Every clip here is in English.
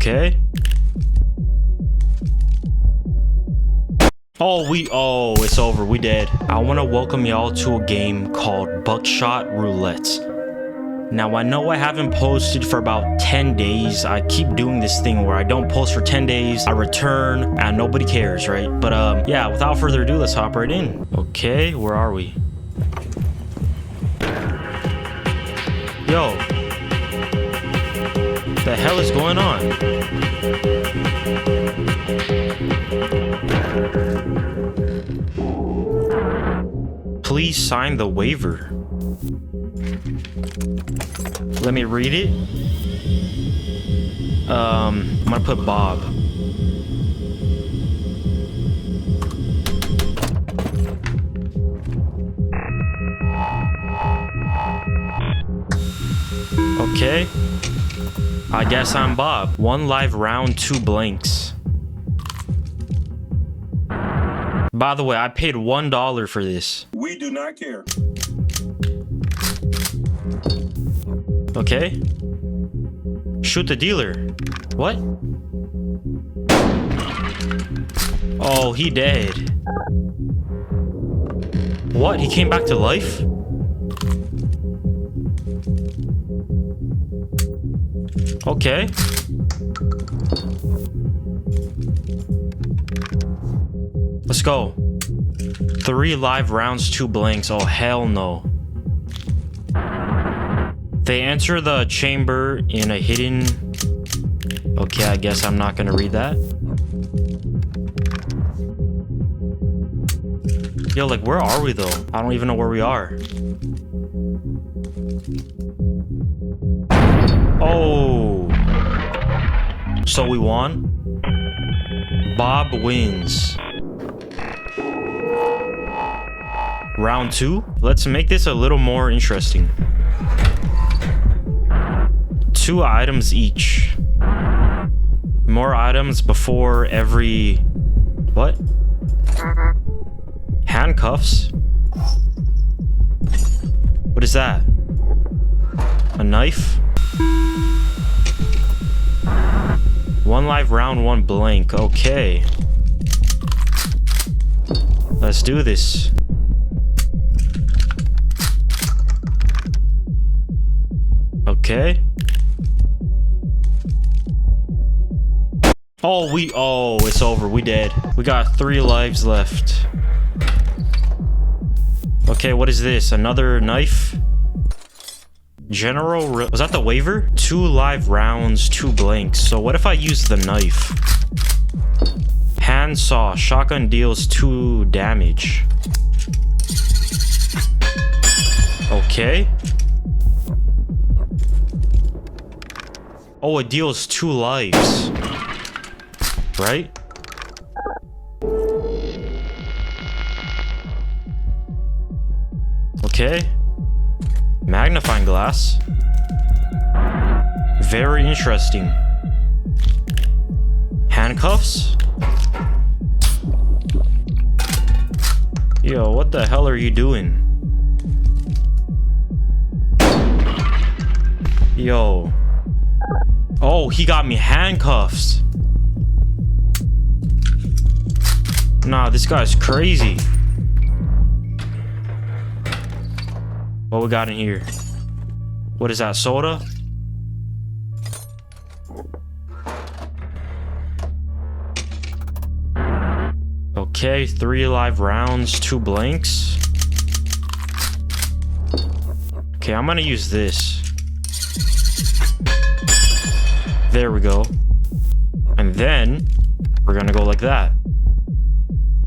Okay. Oh, it's over. We dead. I want to welcome y'all to a game called Buckshot Roulette. Now, I know I haven't posted for about 10 days. I keep doing this thing where I don't post for 10 days, I return, and nobody cares, right? But, yeah, without further ado, let's hop right in. Okay, where are we? Yo. What the hell is going on? Please sign the waiver. Let me read it. I'm gonna put Bob. Okay. I guess I'm Bob. 1 live round, 2 blanks. By the way, I paid $1 for this. We do not care. Okay. Shoot the dealer. What? Oh, he dead. What? He came back to life? Okay. Let's go. 3 live rounds, 2 blanks. Oh, hell no. They enter the chamber in a hidden... Okay, I guess I'm not gonna read that. Yo, like, where are we, though? I don't even know where we are. Oh. So we won? Bob wins. Round 2? Let's make this a little more interesting. 2 items each. More items before every... What? Handcuffs? What is that? A knife? 1 live round, 1 blank. Okay. Let's do this. Okay. Oh, it's over. We dead. We got 3 lives left. Okay, what is this? Another knife? Was that the waiver? 2 live rounds, 2 blanks. So what if I use the knife? Handsaw. Shotgun deals 2 damage. Okay. Oh, it deals 2 lives. Right? Okay. Magnifying glass. Very interesting. Handcuffs? Yo, what the hell are you doing? Yo. Oh, he got me handcuffs. Nah, this guy's crazy. What we got in here? What is that, soda? Okay, 3 live rounds, 2 blanks. Okay, I'm gonna use this. There we go. And then we're gonna go like that.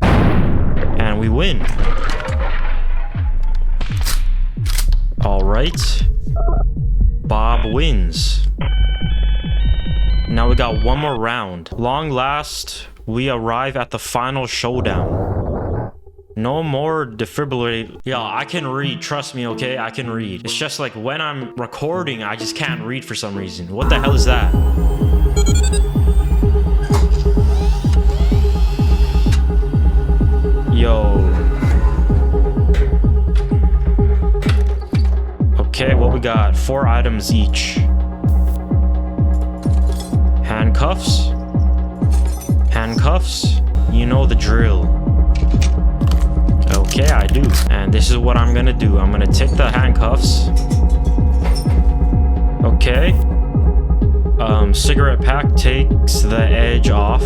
And we win. All right. Bob wins. Now we got 1 more round. Long last, we arrive at the final showdown. No more defibrillate. Yeah, I can read. Trust me, okay? I can read. It's just like when I'm recording, I just can't read for some reason. What the hell is that? Yo. Okay, what we got? 4 items each. Handcuffs. Handcuffs. Handcuffs. You know the drill. Okay, I do. And this is what I'm gonna do. I'm gonna take the handcuffs. Okay. Cigarette pack takes the edge off.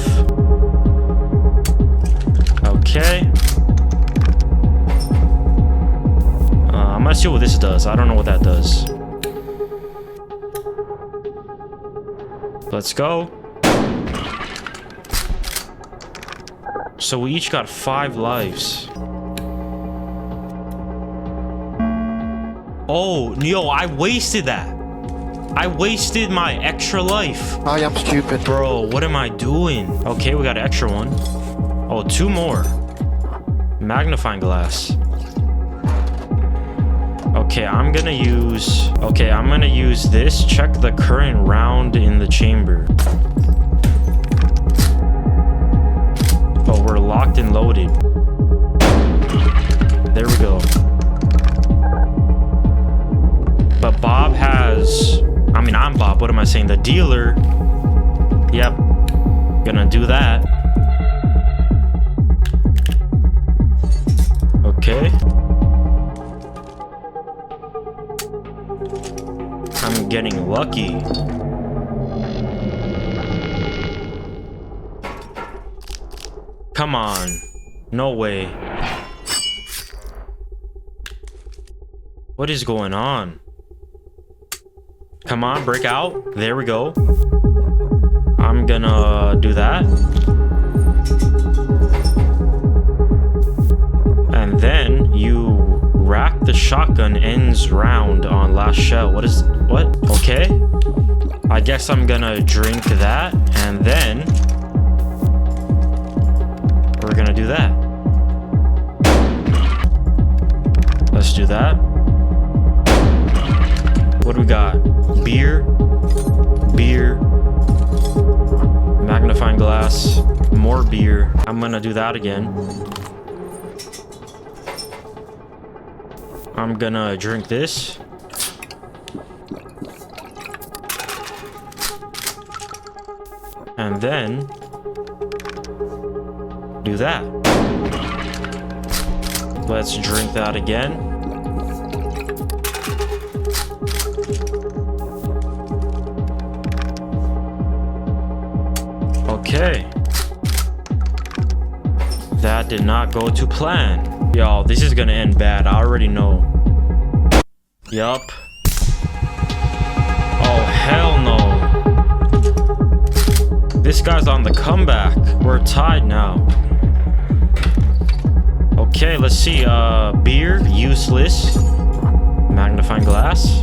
Okay. I'm gonna see what this does. I don't know what that does. Let's go. So we each got 5 lives. Oh, yo, I wasted that. I wasted my extra life. I am stupid. Bro, what am I doing? Okay, we got an extra one. Oh, 2 more. Magnifying glass. Okay, I'm gonna use this. Check the current round in the chamber. Oh, we're locked and loaded. There we go. But Bob has... I'm Bob. What am I saying? The dealer. Yep. Gonna do that. Okay. I'm getting lucky. Come on. No way. What is going on? Come on, break out. There we go. I'm gonna do that. And then you rack the shotgun ends round on last shell. What? Okay. I guess I'm gonna drink that, and then we're gonna do that. Let's do that. What do we got? Beer. Magnifying glass. More beer. I'm gonna do that again. I'm gonna drink this. And then do that. Let's drink that again. Okay. That did not go to plan. Y'all, this is gonna end bad. I already know. Yup. Oh, hell no. This guy's on the comeback. We're tied now. Okay, let's see. Beer, useless. Magnifying glass.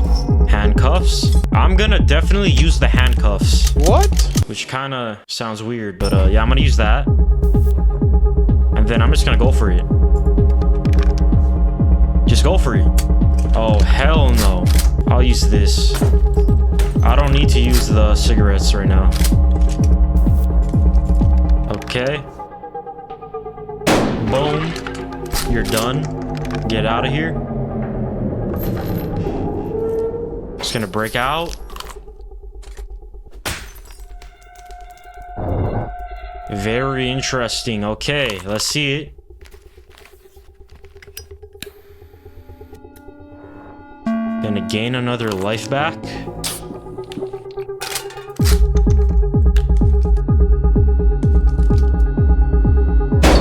Handcuffs. I'm gonna definitely use the handcuffs. What? Which kind of sounds weird, but yeah, I'm gonna use that. And then I'm just gonna go for it. Just go for it. Oh, hell no. I'll use this. I don't need to use the cigarettes right now. Okay. Boom. You're done. Get out of here. Just gonna break out. Very interesting. Okay, let's see it. Gonna gain another life back.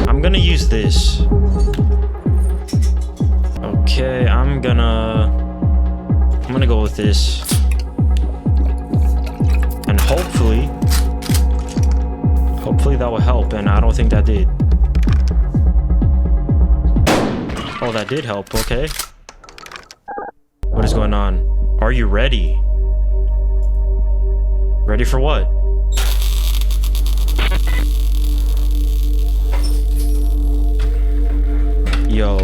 I'm gonna use this. Okay, I'm gonna go with this. And hopefully that will help, and I don't think that did. Oh, that did help. Okay. What is going on? Are you ready? Ready for what? Yo.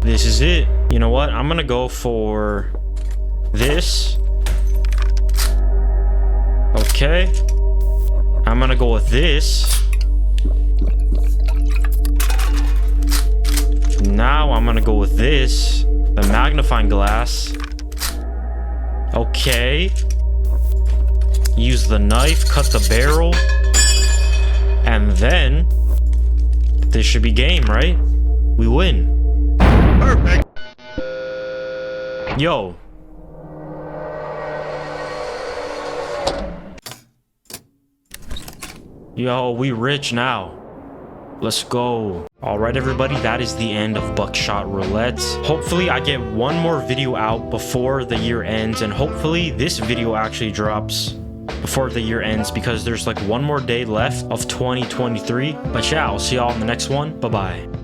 This is it. You know what? I'm gonna go for this. Okay. I'm gonna go with this. Now I'm gonna go with this. The magnifying glass. Okay. use the knife, cut the barrel, and then this should be game, right? We win. Perfect. Yo. Yo, we rich now. Let's go. All right, everybody, that is the end of Buckshot Roulette. Hopefully I get one more video out before the year ends, and hopefully this video actually drops before the year ends, because there's like one more day left of 2023. But yeah, I'll see y'all in the next one. Bye-bye.